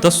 10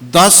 10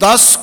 10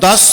10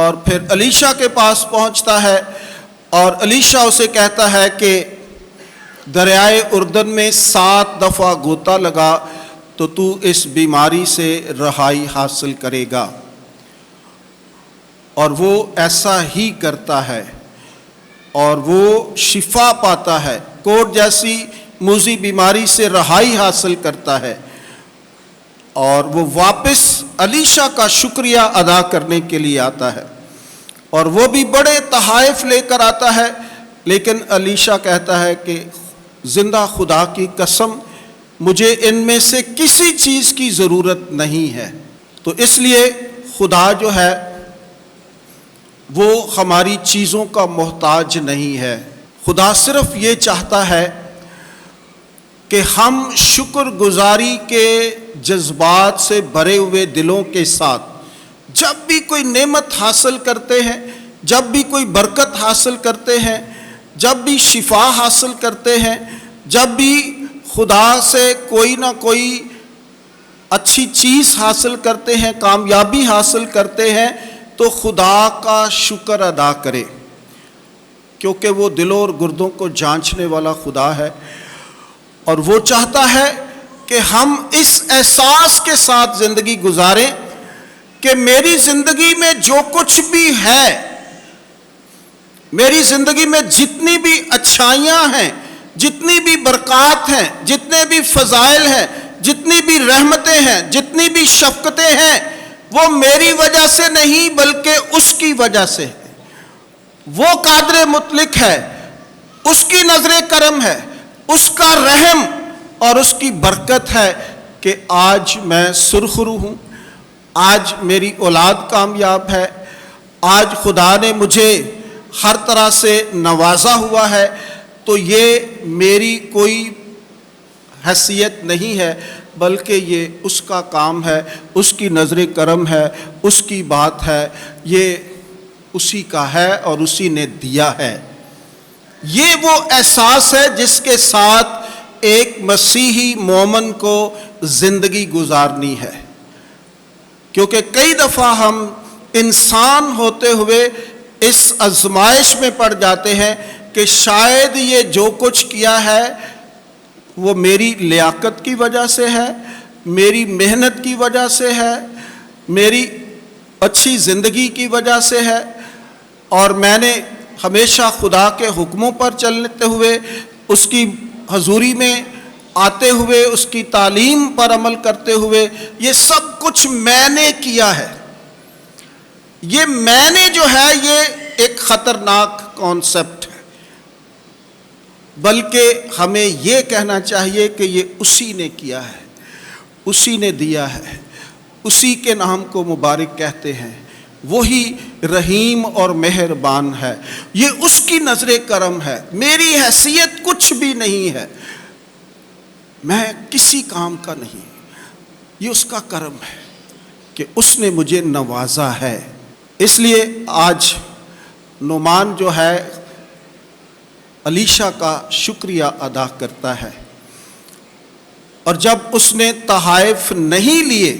اور پھر الیشا کے پاس پہنچتا ہے اور الیشا اسے کہتا ہے کہ دریائے اردن میں 7 دفعہ غوطہ لگا تو تو اس بیماری سے رہائی حاصل کرے گا، اور وہ ایسا ہی کرتا ہے اور وہ شفا پاتا ہے، کوڑ جیسی موذی بیماری سے رہائی حاصل کرتا ہے، اور وہ واپس الیشا کا شکریہ ادا کرنے کے لیے آتا ہے، اور وہ بھی بڑے تحائف لے کر آتا ہے، لیکن الیشا کہتا ہے کہ زندہ خدا کی قسم مجھے ان میں سے کسی چیز کی ضرورت نہیں ہے۔ تو اس لیے خدا جو ہے وہ ہماری چیزوں کا محتاج نہیں ہے، خدا صرف یہ چاہتا ہے کہ ہم شکر گزاری کے جذبات سے بھرے ہوئے دلوں کے ساتھ جب بھی کوئی نعمت حاصل کرتے ہیں، جب بھی کوئی برکت حاصل کرتے ہیں، جب بھی شفا حاصل کرتے ہیں، جب بھی خدا سے کوئی نہ کوئی اچھی چیز حاصل کرتے ہیں، کامیابی حاصل کرتے ہیں، تو خدا کا شکر ادا کرے، کیونکہ وہ دلوں اور گردوں کو جانچنے والا خدا ہے، اور وہ چاہتا ہے کہ ہم اس احساس کے ساتھ زندگی گزاریں کہ میری زندگی میں جو کچھ بھی ہے، میری زندگی میں جتنی بھی اچھائیاں ہیں، جتنی بھی برکات ہیں، جتنے بھی فضائل ہیں، جتنی بھی رحمتیں ہیں، جتنی بھی شفقتیں ہیں، وہ میری وجہ سے نہیں بلکہ اس کی وجہ سے ہے۔ وہ قادر مطلق ہے، اس کی نظر کرم ہے، اس کا رحم اور اس کی برکت ہے کہ آج میں سرخرو ہوں، آج میری اولاد کامیاب ہے، آج خدا نے مجھے ہر طرح سے نوازا ہوا ہے۔ تو یہ میری کوئی حیثیت نہیں ہے، بلکہ یہ اس کا کام ہے، اس کی نظر کرم ہے، اس کی بات ہے، یہ اسی کا ہے اور اسی نے دیا ہے۔ یہ وہ احساس ہے جس کے ساتھ ایک مسیحی مومن کو زندگی گزارنی ہے، کیونکہ کئی دفعہ ہم انسان ہوتے ہوئے اس آزمائش میں پڑ جاتے ہیں کہ شاید یہ جو کچھ کیا ہے وہ میری لیاقت کی وجہ سے ہے، میری محنت کی وجہ سے ہے، میری اچھی زندگی کی وجہ سے ہے، اور میں نے ہمیشہ خدا کے حکموں پر چلتے ہوئے، اس کی حضوری میں آتے ہوئے، اس کی تعلیم پر عمل کرتے ہوئے یہ سب کچھ میں نے کیا ہے۔ یہ میں نے جو ہے یہ ایک خطرناک کانسیپٹ ہے، بلکہ ہمیں یہ کہنا چاہیے کہ یہ اسی نے کیا ہے، اسی نے دیا ہے، اسی کے نام کو مبارک کہتے ہیں، وہی رحیم اور مہربان ہے، یہ اس کی نظر کرم ہے، میری حیثیت کچھ بھی نہیں ہے، میں کسی کام کا نہیں، یہ اس کا کرم ہے کہ اس نے مجھے نوازا ہے۔ اس لیے آج نعمان جو ہے الیشا کا شکریہ ادا کرتا ہے، اور جب اس نے تحائف نہیں لیے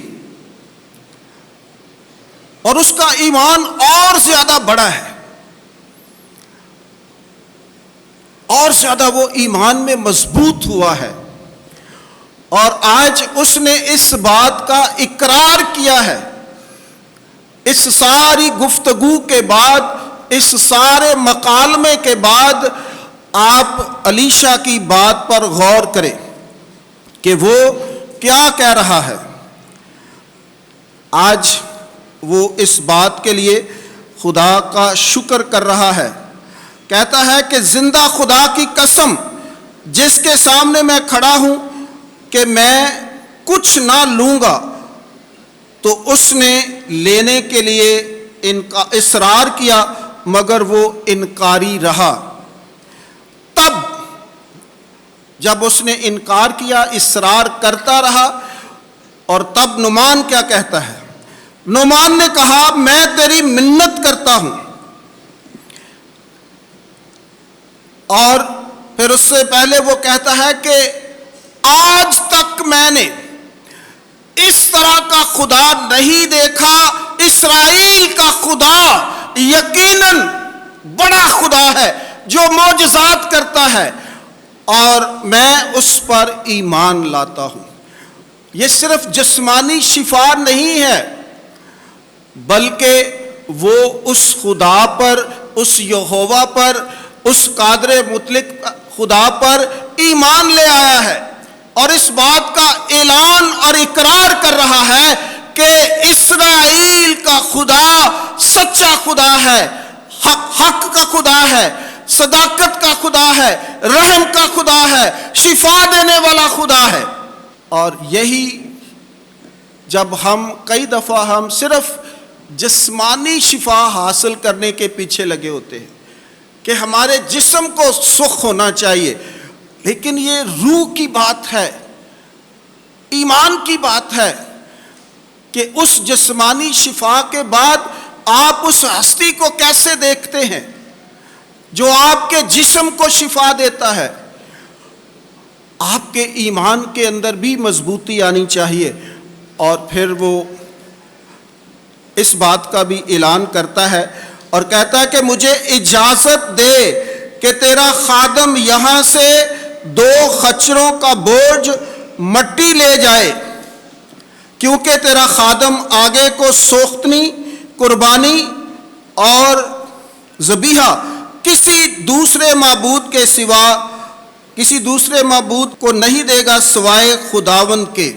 اور اس کا ایمان اور زیادہ بڑا ہے، اور زیادہ وہ ایمان میں مضبوط ہوا ہے، اور آج اس نے اس بات کا اقرار کیا ہے، اس ساری گفتگو کے بعد، اس سارے مکالمے کے بعد آپ الیشا کی بات پر غور کریں کہ وہ کیا کہہ رہا ہے۔ آج وہ اس بات کے لیے خدا کا شکر کر رہا ہے، کہتا ہے کہ زندہ خدا کی قسم جس کے سامنے میں کھڑا ہوں کہ میں کچھ نہ لوں گا، تو اس نے لینے کے لیے اصرار کیا مگر وہ انکاری رہا۔ تب جب اس نے انکار کیا، اصرار کرتا رہا، اور تب نعمان کیا کہتا ہے؟ نعمان نے کہا میں تیری منت کرتا ہوں، اور پھر اس سے پہلے وہ کہتا ہے کہ آج تک میں نے اس طرح کا خدا نہیں دیکھا، اسرائیل کا خدا یقیناً بڑا خدا ہے جو معجزات کرتا ہے، اور میں اس پر ایمان لاتا ہوں۔ یہ صرف جسمانی شفا نہیں ہے، بلکہ وہ اس خدا پر، اس یہوہ پر، اس قادر مطلق خدا پر ایمان لے آیا ہے، اور اس بات کا اعلان اور اقرار کر رہا ہے کہ اسرائیل کا خدا سچا خدا ہے، حق کا خدا ہے، صداقت کا خدا ہے، رحم کا خدا ہے، شفا دینے والا خدا ہے۔ اور یہی جب کئی دفعہ ہم صرف جسمانی شفا حاصل کرنے کے پیچھے لگے ہوتے ہیں کہ ہمارے جسم کو سکھ ہونا چاہیے، لیکن یہ روح کی بات ہے، ایمان کی بات ہے کہ اس جسمانی شفا کے بعد آپ اس ہستی کو کیسے دیکھتے ہیں جو آپ کے جسم کو شفا دیتا ہے۔ آپ کے ایمان کے اندر بھی مضبوطی آنی چاہیے، اور پھر وہ اس بات کا بھی اعلان کرتا ہے اور کہتا ہے کہ مجھے اجازت دے کہ تیرا خادم یہاں سے 2 خچروں کا بوجھ مٹی لے جائے، کیونکہ تیرا خادم آگے کو سوختنی، قربانی اور ذبیحہ کسی دوسرے معبود کے سوا، کسی دوسرے معبود کو نہیں دے گا سوائے خداوند کے۔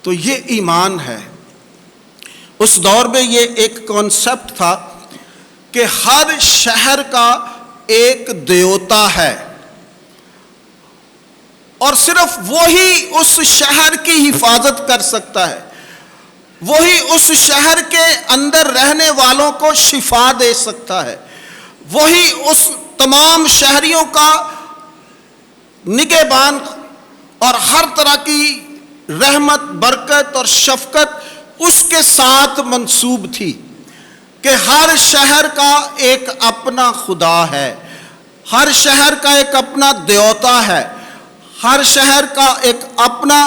تو یہ ایمان ہے۔ اس دور میں یہ ایک کانسیپٹ تھا کہ ہر شہر کا ایک دیوتا ہے، اور صرف وہی اس شہر کی حفاظت کر سکتا ہے، وہی اس شہر کے اندر رہنے والوں کو شفا دے سکتا ہے، وہی اس تمام شہریوں کا نگہبان اور ہر طرح کی رحمت، برکت اور شفقت اس کے ساتھ منسوب تھی کہ ہر شہر کا ایک اپنا خدا ہے، ہر شہر کا ایک اپنا دیوتا ہے، ہر شہر کا ایک اپنا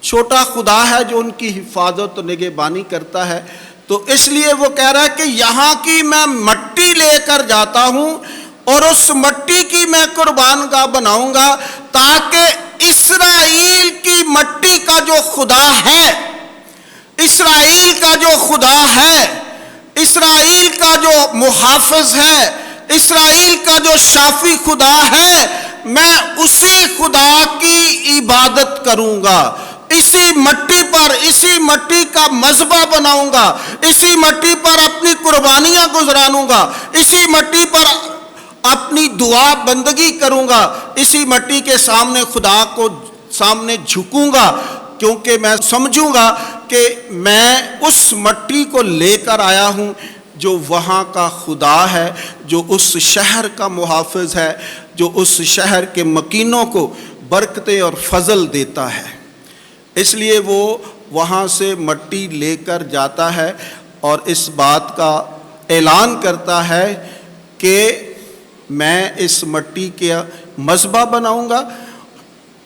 چھوٹا خدا ہے جو ان کی حفاظت و نگہبانی کرتا ہے۔ تو اس لیے وہ کہہ رہا ہے کہ یہاں کی میں مٹی لے کر جاتا ہوں اور اس مٹی کی میں قربان گاہ بناؤں گا، تاکہ اسرائیل کی مٹی کا جو خدا ہے، اسرائیل کا جو خدا ہے، اسرائیل کا جو محافظ ہے، اسرائیل کا جو شافی خدا ہے، میں اسی خدا کی عبادت کروں گا، اسی مٹی پر، اسی مٹی کا مذبح بناؤں گا، اسی مٹی پر اپنی قربانیاں گزرانوں گا، اسی مٹی پر اپنی دعا بندگی کروں گا، اسی مٹی کے سامنے خدا کو سامنے جھکوں گا، کیونکہ میں سمجھوں گا کہ میں اس مٹی کو لے کر آیا ہوں جو وہاں کا خدا ہے، جو اس شہر کا محافظ ہے، جو اس شہر کے مکینوں کو برکتیں اور فضل دیتا ہے۔ اس لیے وہ وہاں سے مٹی لے کر جاتا ہے اور اس بات کا اعلان کرتا ہے کہ میں اس مٹی کا مذبح بناؤں گا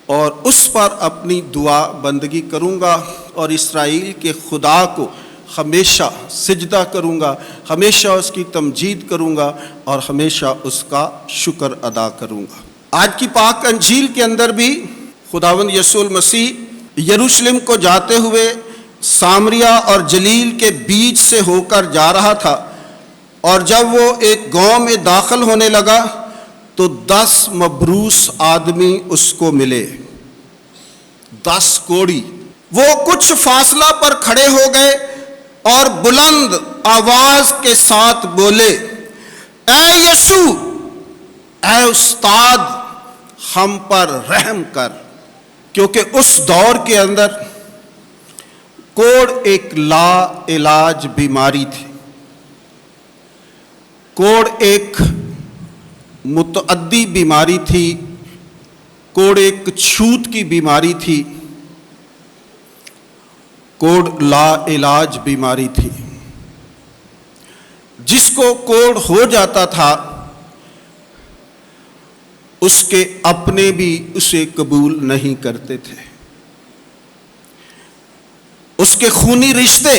اور اس پر اپنی دعا بندگی کروں گا، اور اسرائیل کے خدا کو ہمیشہ سجدہ کروں گا، ہمیشہ اس کی تمجید کروں گا اور ہمیشہ اس کا شکر ادا کروں گا۔ آج کی پاک انجیل کے اندر بھی خداوند یسوع المسیح یروشلم کو جاتے ہوئے سامریہ اور جلیل کے بیچ سے ہو کر جا رہا تھا، اور جب وہ ایک گاؤں میں داخل ہونے لگا تو 10 مبروس آدمی اس کو ملے، 10 کوڑی۔ وہ کچھ فاصلہ پر کھڑے ہو گئے اور بلند آواز کے ساتھ بولے، اے یسوع، اے استاد، ہم پر رحم کر۔ کیونکہ اس دور کے اندر کوڑ ایک لا علاج بیماری تھی، کوڑ ایک متعدی بیماری تھی، کوڑ ایک چھوت کی بیماری تھی، کوڑ لا علاج بیماری تھی۔ جس کو کوڑ ہو جاتا تھا اس کے اپنے بھی اسے قبول نہیں کرتے تھے، اس کے خونی رشتے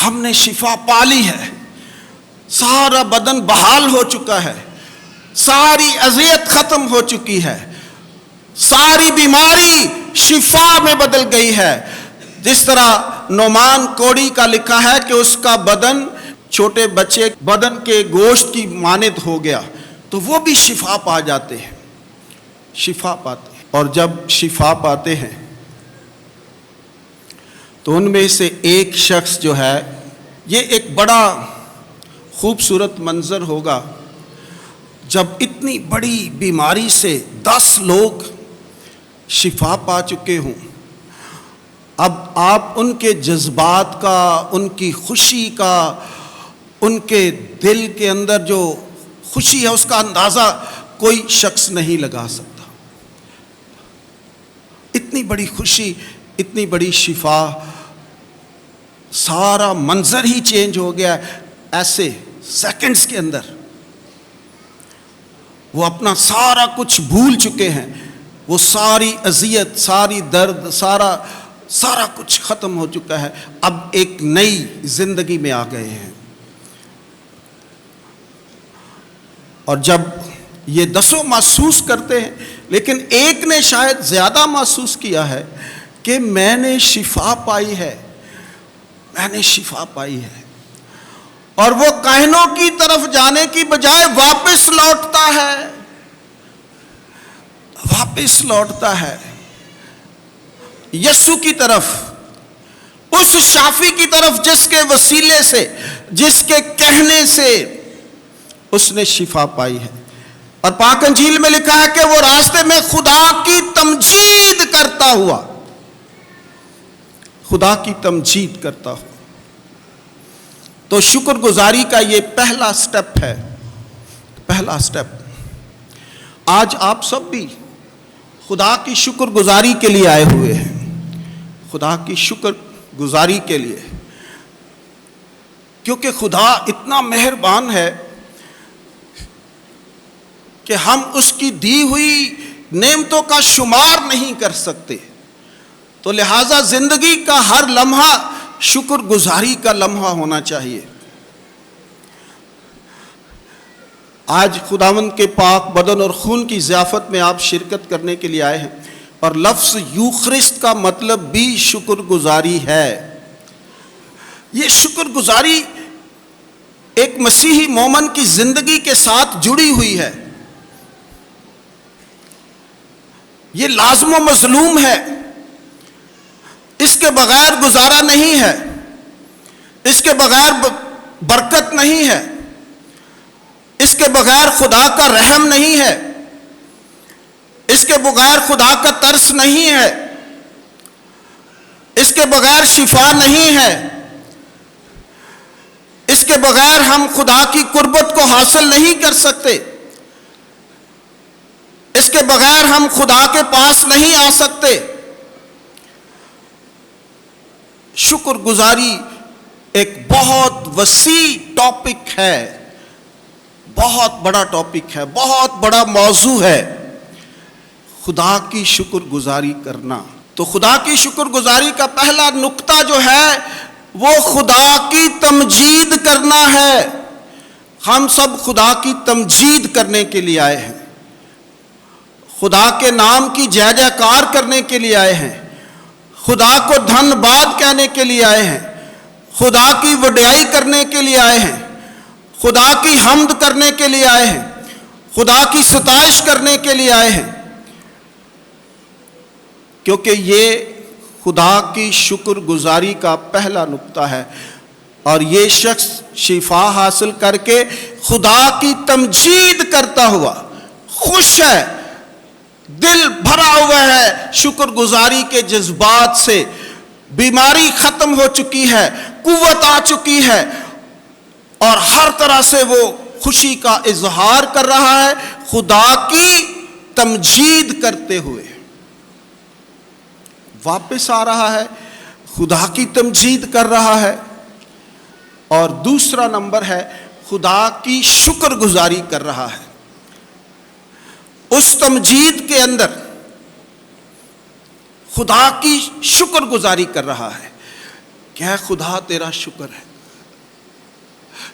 ہم نے شفا پا لی ہے، سارا بدن بحال ہو چکا ہے، ساری اذیت ختم ہو چکی ہے، ساری بیماری شفا میں بدل گئی ہے۔ جس طرح نعمان کوڑی کا لکھا ہے کہ اس کا بدن چھوٹے بچے بدن کے گوشت کی مانند ہو گیا، تو وہ بھی شفا پا جاتے ہیں، شفا پاتے ہیں۔ اور جب شفا پاتے ہیں تو ان میں سے ایک شخص جو ہے، یہ ایک بڑا خوبصورت منظر ہوگا جب اتنی بڑی بیماری سے 10 لوگ شفا پا چکے ہوں۔ اب آپ ان کے جذبات کا، ان کی خوشی کا، ان کے دل کے اندر جو خوشی ہے اس کا اندازہ کوئی شخص نہیں لگا سکتا۔ اتنی بڑی خوشی، اتنی بڑی شفا، سارا منظر ہی چینج ہو گیا ایسے سیکنڈز کے اندر۔ وہ اپنا سارا کچھ بھول چکے ہیں، وہ ساری اذیت، ساری درد، سارا کچھ ختم ہو چکا ہے، اب ایک نئی زندگی میں آ گئے ہیں۔ اور جب یہ 10 محسوس کرتے ہیں، لیکن ایک نے شاید زیادہ محسوس کیا ہے کہ میں نے شفا پائی ہے، میں نے شفا پائی ہے، اور وہ کاہنوں کی طرف جانے کی بجائے واپس لوٹتا ہے، واپس لوٹتا ہے یسوع کی طرف، اس شافی کی طرف جس کے وسیلے سے، جس کے کہنے سے اس نے شفا پائی ہے۔ اور پاک انجیل میں لکھا ہے کہ وہ راستے میں خدا کی تمجید کرتا ہوا، خدا کی تمجید کرتا ہوا۔ تو شکر گزاری کا یہ پہلا سٹیپ ہے، پہلا سٹیپ۔ آج آپ سب بھی خدا کی شکر گزاری کے لیے آئے ہوئے ہیں، خدا کی شکر گزاری کے لیے، کیونکہ خدا اتنا مہربان ہے کہ ہم اس کی دی ہوئی نعمتوں کا شمار نہیں کر سکتے، تو لہٰذا زندگی کا ہر لمحہ شکر گزاری کا لمحہ ہونا چاہیے۔ آج خداوند کے پاک بدن اور خون کی ضیافت میں آپ شرکت کرنے کے لیے آئے ہیں، اور لفظ یوخرسٹ کا مطلب بھی شکر گزاری ہے۔ یہ شکر گزاری ایک مسیحی مومن کی زندگی کے ساتھ جڑی ہوئی ہے، یہ لازم و مظلوم ہے، اس کے بغیر گزارا نہیں ہے، اس کے بغیر برکت نہیں ہے، اس کے بغیر خدا کا رحم نہیں ہے، اس کے بغیر خدا کا ترس نہیں ہے، اس کے بغیر شفا نہیں ہے، اس کے بغیر ہم خدا کی قربت کو حاصل نہیں کر سکتے، اس کے بغیر ہم خدا کے پاس نہیں آ سکتے۔ شکر گزاری ایک بہت وسیع ٹاپک ہے، بہت بڑا ٹاپک ہے، بہت بڑا موضوع ہے، خدا کی شکر گزاری کرنا۔ تو خدا کی شکر گزاری کا پہلا نقطہ جو ہے وہ خدا کی تمجید کرنا ہے۔ ہم سب خدا کی تمجید کرنے کے لیے آئے ہیں، خدا کے نام کی جے جے کار کرنے کے لیے آئے ہیں، خدا کو دھن باد کہنے کے لیے آئے ہیں، خدا کی وڈیائی کرنے کے لیے آئے ہیں، خدا کی حمد کرنے کے لیے آئے ہیں، خدا کی ستائش کرنے کے لیے آئے ہیں، کیونکہ یہ خدا کی شکر گزاری کا پہلا نقطہ ہے۔ اور یہ شخص شفا حاصل کر کے خدا کی تمجید کرتا ہوا خوش ہے، دل بھرا ہوا ہے شکر گزاری کے جذبات سے، بیماری ختم ہو چکی ہے، قوت آ چکی ہے، اور ہر طرح سے وہ خوشی کا اظہار کر رہا ہے خدا کی تمجید کرتے ہوئے۔ واپس آ رہا ہے، خدا کی تمجید کر رہا ہے، اور دوسرا نمبر ہے خدا کی شکر گزاری کر رہا ہے۔ اس تمجید کے اندر خدا کی شکر گزاری کر رہا ہے کہ اے خدا تیرا شکر ہے،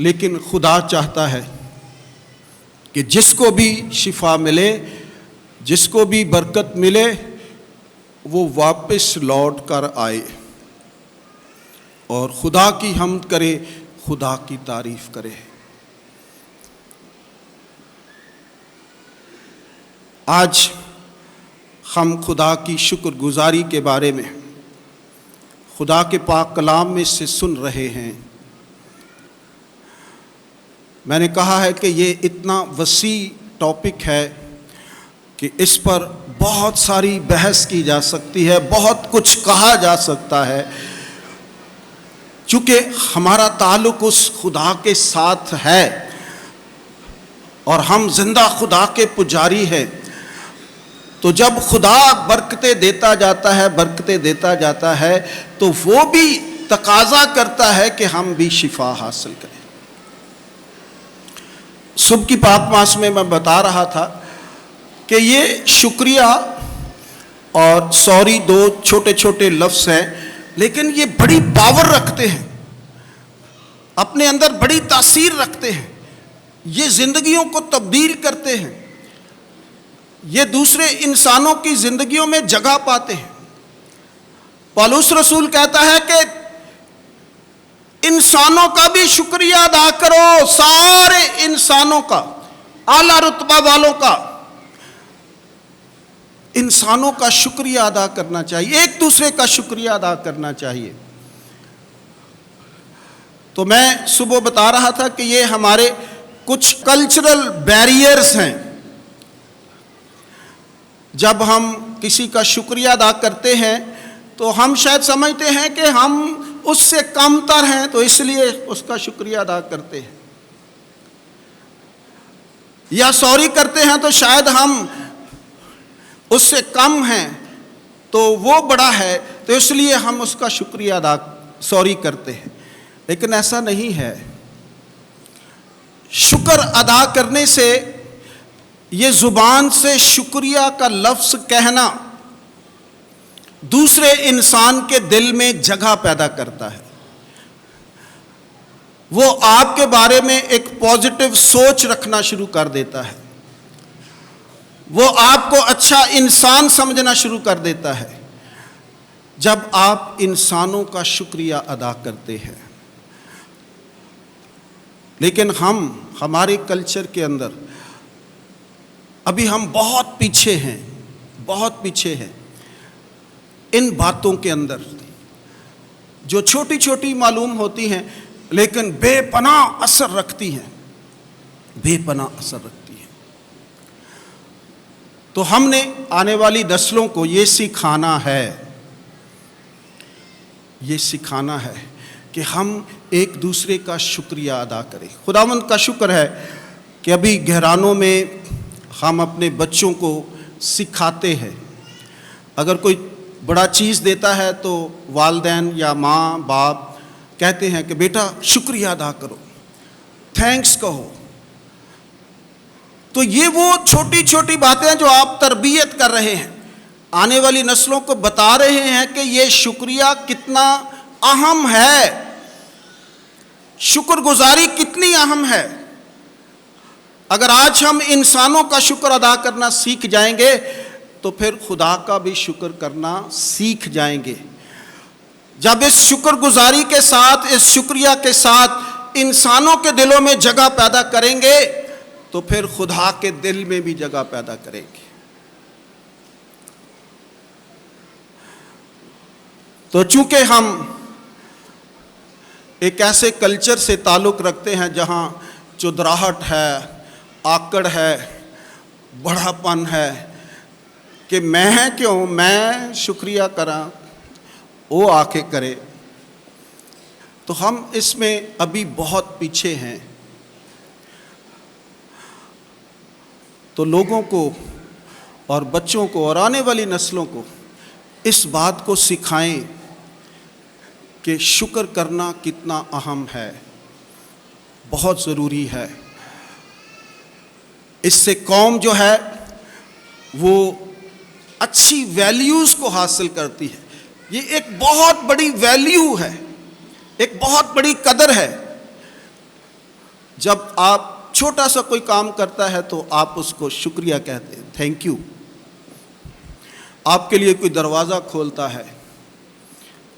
لیکن خدا چاہتا ہے کہ جس کو بھی شفا ملے، جس کو بھی برکت ملے، وہ واپس لوٹ کر آئے اور خدا کی حمد کرے، خدا کی تعریف کرے۔ آج ہم خدا کی شکر گزاری کے بارے میں خدا کے پاک کلام میں سے سن رہے ہیں۔ میں نے کہا ہے کہ یہ اتنا وسیع ٹاپک ہے کہ اس پر بہت ساری بحث کی جا سکتی ہے، بہت کچھ کہا جا سکتا ہے، چونکہ ہمارا تعلق اس خدا کے ساتھ ہے اور ہم زندہ خدا کے پجاری ہیں۔ تو جب خدا برکتیں دیتا جاتا ہے تو وہ بھی تقاضا کرتا ہے کہ ہم بھی شفا حاصل کریں۔ صبح کی پاک ماس میں بتا رہا تھا کہ یہ شکریہ اور سوری دو چھوٹے چھوٹے لفظ ہیں، لیکن یہ بڑی پاور رکھتے ہیں، اپنے اندر بڑی تاثیر رکھتے ہیں، یہ زندگیوں کو تبدیل کرتے ہیں، یہ دوسرے انسانوں کی زندگیوں میں جگہ پاتے ہیں۔ پالوس رسول کہتا ہے کہ انسانوں کا بھی شکریہ ادا کرو، سارے انسانوں کا، اعلیٰ رتبہ والوں کا، انسانوں کا شکریہ ادا کرنا چاہیے، ایک دوسرے کا شکریہ ادا کرنا چاہیے۔ تو میں صبح بتا رہا تھا کہ یہ ہمارے کچھ کلچرل بیریئرز ہیں۔ جب ہم کسی کا شکریہ ادا کرتے ہیں تو ہم شاید سمجھتے ہیں کہ ہم اس سے کم تر ہیں، تو اس لیے اس کا شکریہ ادا کرتے ہیں، یا سوری کرتے ہیں تو شاید ہم اس سے کم ہیں تو وہ بڑا ہے تو اس لیے ہم اس کا شکریہ سوری کرتے ہیں، لیکن ایسا نہیں ہے۔ شکر ادا کرنے سے، یہ زبان سے شکریہ کا لفظ کہنا دوسرے انسان کے دل میں جگہ پیدا کرتا ہے، وہ آپ کے بارے میں ایک پازیٹو سوچ رکھنا شروع کر دیتا ہے، وہ آپ کو اچھا انسان سمجھنا شروع کر دیتا ہے جب آپ انسانوں کا شکریہ ادا کرتے ہیں۔ لیکن ہمارے کلچر کے اندر ابھی ہم بہت پیچھے ہیں ان باتوں کے اندر، جو چھوٹی چھوٹی معلوم ہوتی ہیں لیکن بے پناہ اثر رکھتی ہیں، تو ہم نے آنے والی نسلوں کو یہ سکھانا ہے کہ ہم ایک دوسرے کا شکریہ ادا کریں۔ خداوند کا شکر ہے کہ ابھی گھرانوں میں ہم اپنے بچوں کو سکھاتے ہیں، اگر کوئی بڑا چیز دیتا ہے تو والدین یا ماں باپ کہتے ہیں کہ بیٹا شکریہ ادا کرو، تھینکس کہو۔ تو یہ وہ چھوٹی چھوٹی باتیں جو آپ تربیت کر رہے ہیں، آنے والی نسلوں کو بتا رہے ہیں کہ یہ شکریہ کتنا اہم ہے، شکر گزاری کتنی اہم ہے۔ اگر آج ہم انسانوں کا شکر ادا کرنا سیکھ جائیں گے تو پھر خدا کا بھی شکر کرنا سیکھ جائیں گے۔ جب اس شکر گزاری کے ساتھ، اس شکریہ کے ساتھ انسانوں کے دلوں میں جگہ پیدا کریں گے تو پھر خدا کے دل میں بھی جگہ پیدا کریں گے۔ تو چونکہ ہم ایک ایسے کلچر سے تعلق رکھتے ہیں جہاں چودراہٹ ہے، آکڑ ہے، بڑا پن ہے کہ میں شکریہ کراں، وہ آ کے کرے، تو ہم اس میں ابھی بہت پیچھے ہیں۔ تو لوگوں کو اور بچوں کو اور آنے والی نسلوں کو اس بات کو سکھائیں کہ شکر کرنا کتنا اہم ہے، بہت ضروری ہے۔ اس سے قوم جو ہے وہ اچھی ویلیوز کو حاصل کرتی ہے۔ یہ ایک بہت بڑی ویلیو ہے، ایک بہت بڑی قدر ہے جب آپ چھوٹا سا کوئی کام کرتا ہے تو آپ اس کو شکریہ کہتے ہیں، تھینک یو۔ آپ کے لیے کوئی دروازہ کھولتا ہے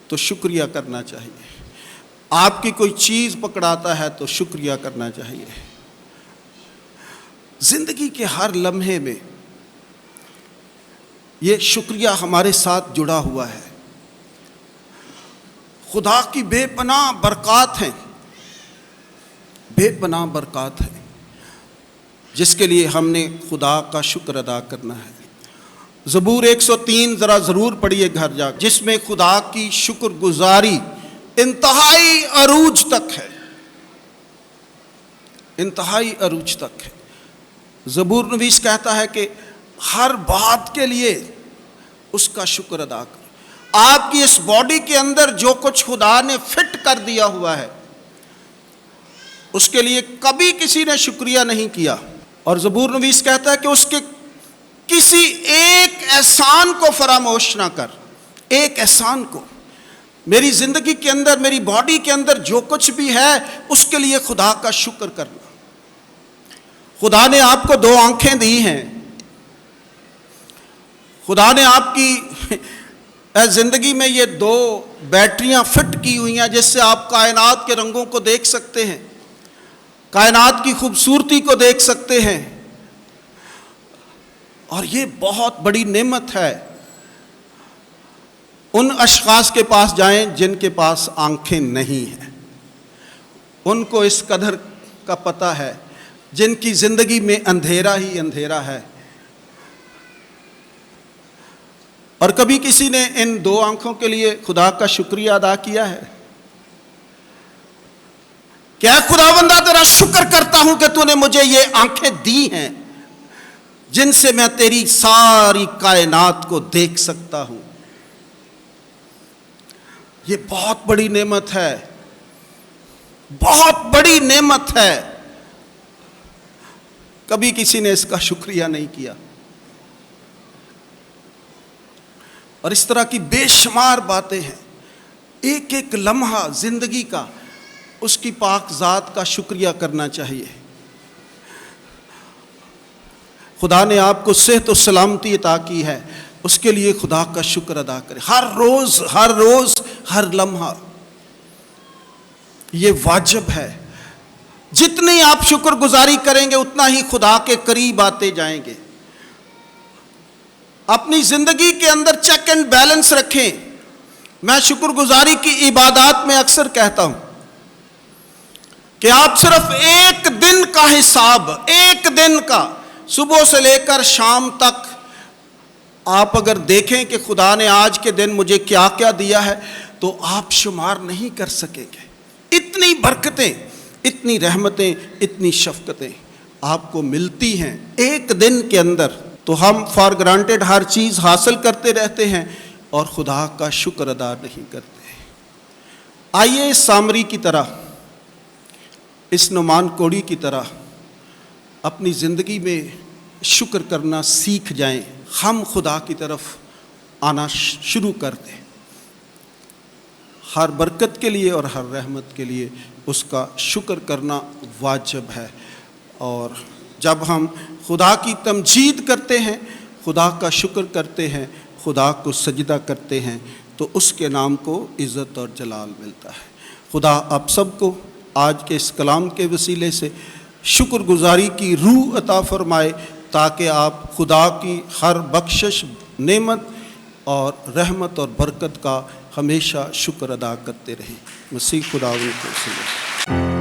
تو شکریہ کرنا چاہیے، آپ کی کوئی چیز پکڑاتا ہے تو شکریہ کرنا چاہیے۔ زندگی کے ہر لمحے میں یہ شکریہ ہمارے ساتھ جڑا ہوا ہے۔ خدا کی بے پناہ برکات ہیں، بے پناہ برکات ہیں، جس کے لیے ہم نے خدا کا شکر ادا کرنا ہے۔ زبور 103 ذرا ضرور پڑھیے گھر جا، جس میں خدا کی شکر گزاری انتہائی عروج تک ہے، انتہائی عروج تک ہے۔ زبور نویس کہتا ہے کہ ہر بات کے لیے اس کا شکر ادا کرو۔ آپ کی اس باڈی کے اندر جو کچھ خدا نے فٹ کر دیا ہوا ہے، اس کے لیے کبھی کسی نے شکریہ نہیں کیا۔ اور زبور نویس کہتا ہے کہ اس کے کسی ایک احسان کو فراموش نہ کر، ایک احسان کو۔ میری زندگی کے اندر، میری باڈی کے اندر جو کچھ بھی ہے، اس کے لیے خدا کا شکر کرنا۔ خدا نے آپ کو 2 آنکھیں دی ہیں، خدا نے آپ کی زندگی میں یہ 2 بیٹریاں فٹ کی ہوئی ہیں، جس سے آپ کائنات کے رنگوں کو دیکھ سکتے ہیں، کائنات کی خوبصورتی کو دیکھ سکتے ہیں، اور یہ بہت بڑی نعمت ہے۔ ان اشخاص کے پاس جائیں جن کے پاس آنکھیں نہیں ہیں، ان کو اس قدر کا پتہ ہے، جن کی زندگی میں اندھیرا ہی اندھیرا ہے۔ اور کبھی کسی نے ان 2 آنکھوں کے لیے خدا کا شکریہ ادا کیا ہے؟ کیا خداوندہ تیرا شکر کرتا ہوں کہ تو نے مجھے یہ آنکھیں دی ہیں، جن سے میں تیری ساری کائنات کو دیکھ سکتا ہوں۔ یہ بہت بڑی نعمت ہے، بہت بڑی نعمت ہے۔ کبھی کسی نے اس کا شکریہ نہیں کیا۔ اور اس طرح کی بے شمار باتیں ہیں، ایک ایک لمحہ زندگی کا اس کی پاک ذات کا شکریہ کرنا چاہیے۔ خدا نے آپ کو صحت و سلامتی عطا کی ہے، اس کے لیے خدا کا شکر ادا کریں۔ ہر روز ہر لمحہ یہ واجب ہے۔ جتنی آپ شکر گزاری کریں گے اتنا ہی خدا کے قریب آتے جائیں گے۔ اپنی زندگی کے اندر چیک اینڈ بیلنس رکھیں۔ میں شکر گزاری کی عبادات میں اکثر کہتا ہوں کہ آپ صرف ایک دن کا حساب، ایک دن کا، صبح سے لے کر شام تک آپ اگر دیکھیں کہ خدا نے آج کے دن مجھے کیا کیا دیا ہے، تو آپ شمار نہیں کر سکیں گے۔ اتنی برکتیں، اتنی رحمتیں، اتنی شفقتیں آپ کو ملتی ہیں ایک دن کے اندر۔ تو ہم فار گرانٹیڈ ہر چیز حاصل کرتے رہتے ہیں اور خدا کا شکر ادا نہیں کرتے۔ آئیے اس سامری کی طرح، اس نعمان کوڑی کی طرح اپنی زندگی میں شکر کرنا سیکھ جائیں۔ ہم خدا کی طرف آنا شروع کر دیں، ہر برکت کے لیے اور ہر رحمت کے لیے اس کا شکر کرنا واجب ہے۔ اور جب ہم خدا کی تمجید کرتے ہیں، خدا کا شکر کرتے ہیں، خدا کو سجدہ کرتے ہیں، تو اس کے نام کو عزت اور جلال ملتا ہے۔ خدا آپ سب کو آج کے اس کلام کے وسیلے سے شکر گزاری کی روح عطا فرمائے، تاکہ آپ خدا کی ہر بخشش، نعمت اور رحمت اور برکت کا ہمیشہ شکر ادا کرتے رہیں۔ مسیح خداوند کو صلی اللہ۔